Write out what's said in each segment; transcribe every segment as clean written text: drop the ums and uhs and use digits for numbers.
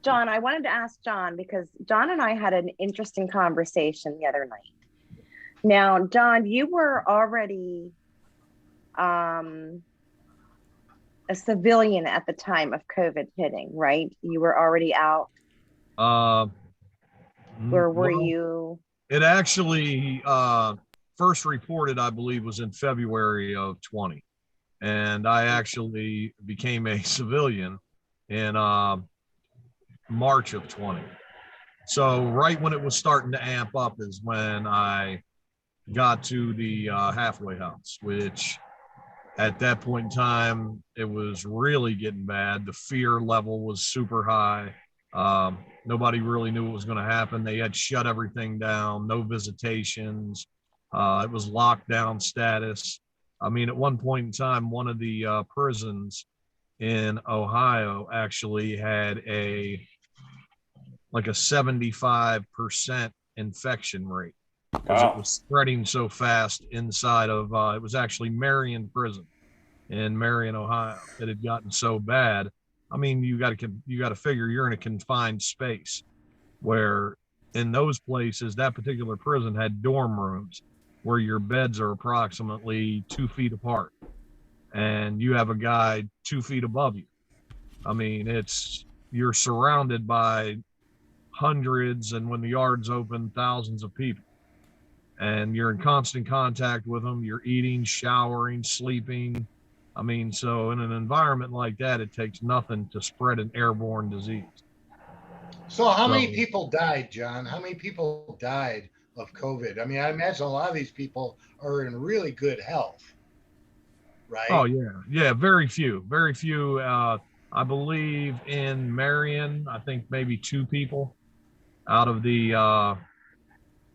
John, I wanted to ask John because John and I had an interesting conversation the other night. Now, John, you were already um, a civilian at the time of COVID hitting, right? You were already out, Uh, or were well, you? it actually first reported, I believe, was in February of 20. And I actually became a civilian in March of 20. So right when it was starting to amp up is when I got to the halfway house, which at that point in time, it was really getting bad. The fear level was super high. Nobody really knew what was going to happen. They had shut everything down, no visitations. It was lockdown status. I mean, at one point in time, one of the prisons in Ohio actually had a 75% infection rate because it Wow. was spreading so fast inside of it was actually Marion Prison in Marion, Ohio. It had gotten so bad. I mean, you got to figure you're in a confined space where in those places that particular prison had dorm rooms where your beds are approximately 2 feet apart and you have a guy 2 feet above you. I mean, it's you're surrounded by hundreds, and when the yard's open, thousands of people, and you're in constant contact with them. You're eating, showering, sleeping. I mean, so in an environment like that, it takes nothing to spread an airborne disease. So, how many So, people died, John? How many people died of COVID? I mean, I imagine a lot of these people are in really good health, oh right? yeah, yeah, very few, very few. I believe in Marion, I think maybe two people out of the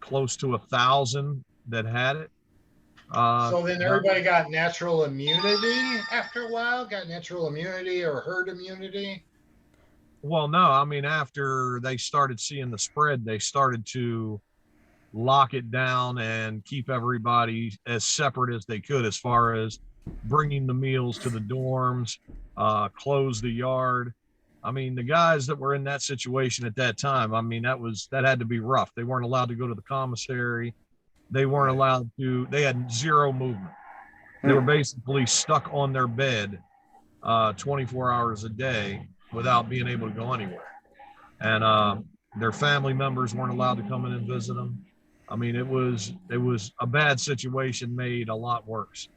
close to 1,000 that had it. So then Got everybody got natural immunity after a while, got natural immunity or herd immunity. Well, no, I mean, after they started seeing the spread, they started to lock it down and keep everybody as separate as they could as far as bringing the meals to the dorms, close the yard. I mean, the guys that were in that situation at that time, I mean, that had to be rough. They weren't allowed to go to the commissary. They weren't Right. allowed to, they had zero movement. They Hmm. were basically stuck on their bed 24 hours a day without being able to go anywhere. And their family members weren't allowed to come in and visit them. I mean, it was a bad situation made a lot worse.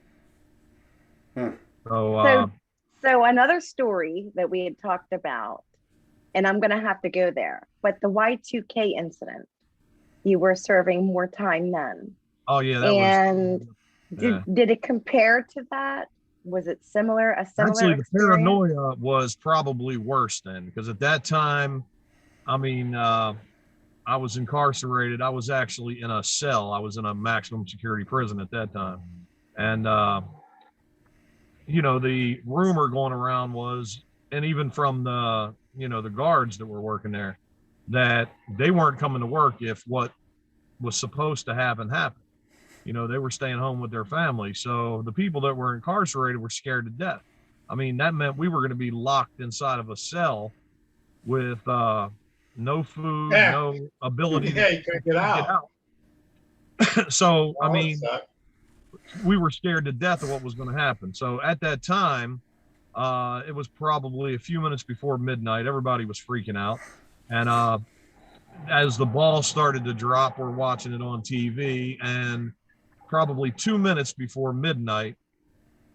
Hmm. So So, so another story that we had talked about, and I'm going to have to go there, but the Y2K incident, you were serving more time then. oh yeah, that was And yeah. did it compare to that? Was it a similar Actually, the experience? paranoia was probably worse then because at that time, I mean, I was incarcerated. I was actually in a cell. I was in a maximum security prison at that time, and the rumor going around was, and even from the guards that were working there, that they weren't coming to work if what was supposed to happen happened. They were staying home with their family. So the people that were incarcerated were scared to death. I mean, that meant we were going to be locked inside of a cell with no food, Yeah, no ability yeah, you couldn't get to get out. out. So, I Oh, it mean, sucked. we were scared to death of what was going to happen. So at that time, it was probably a few minutes before midnight. Everybody was freaking out. And as the ball started to drop, we're watching it on TV. And probably 2 minutes before midnight,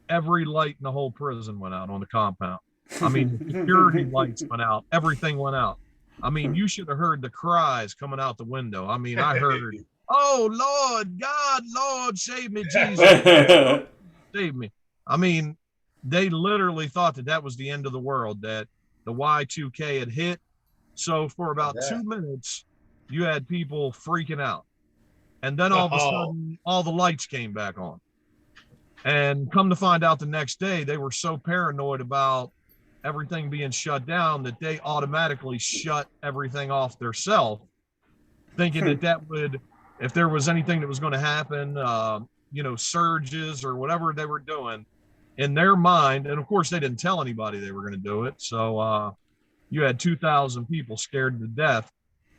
every light in the whole prison went out on the compound. I mean, the security lights went out, everything went out. I mean, you should have heard the cries coming out the window. I mean, I heard, "Oh Lord, God, Lord, save me, Jesus, save me." I mean, they literally thought that that was the end of the world, that the Y2K had hit. So for about Yeah. 2 minutes, you had people freaking out. And then all of a Oh, sudden, all the lights came back on. And come to find out the next day, they were so paranoid about everything being shut down that they automatically shut everything off themselves, thinking that that would, if there was anything that was going to happen, surges or whatever they were doing in their mind. And of course, they didn't tell anybody they were going to do it. So, you had 2,000 people scared to death,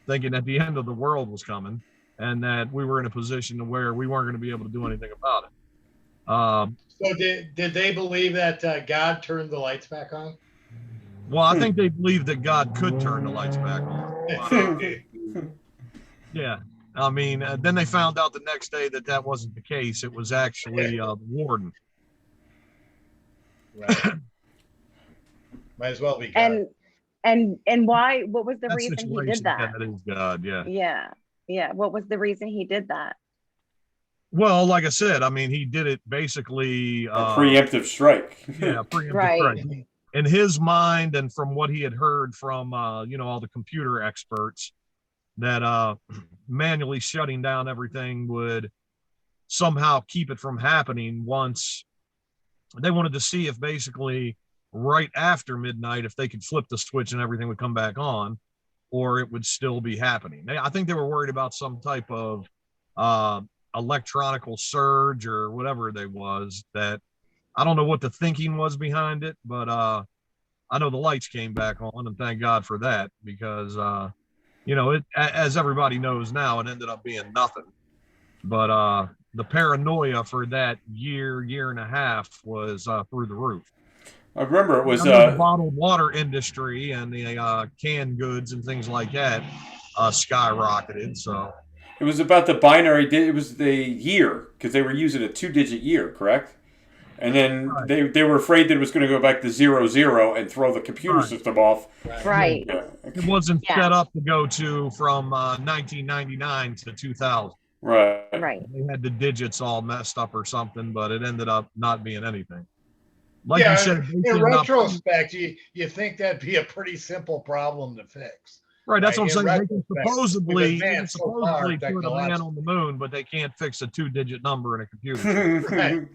thinking that the end of the world was coming, and that we were in a position to where we weren't going to be able to do anything about it. So did they believe that God turned the lights back on? Well, I think they believed that God could turn the lights back on. But, yeah. I mean, then they found out the next day that that wasn't the case. It was actually the warden. Right. Might as well be God. And why? What was the That reason he situation, did that? That is God, yeah. Yeah. What was the reason he did that? Well, like I said, I mean, he did it basically A preemptive strike. Yeah, preemptive Right. strike. In his mind, and from what he had heard from all the computer experts, that manually shutting down everything would somehow keep it from happening. Once they wanted to see if basically right after midnight, if they could flip the switch and everything would come back on, or it would still be happening. I think they were worried about some type of electronical surge or whatever they was. That I don't know what the thinking was behind it, but I know the lights came back on, and thank God for that, because as everybody knows now, it ended up being nothing. But the paranoia for that year and a half was through the roof. I remember it was the bottled water industry and the canned goods and things like that skyrocketed. So it was about the binary. It was the year, because they were using a 2-digit year, correct? And then they were afraid that it was going to go back to 00 and throw the computer system off. Right. Yeah. It wasn't set up to go to from 1999 to 2000. Right. They had the digits all messed up or something, but it ended up not being anything. Like yeah, you said, in retrospect, you think that'd be a pretty simple problem to fix. Right, that's what I'm saying. They can supposedly so put a man on the moon, but they can't fix a 2-digit number in a computer. Right.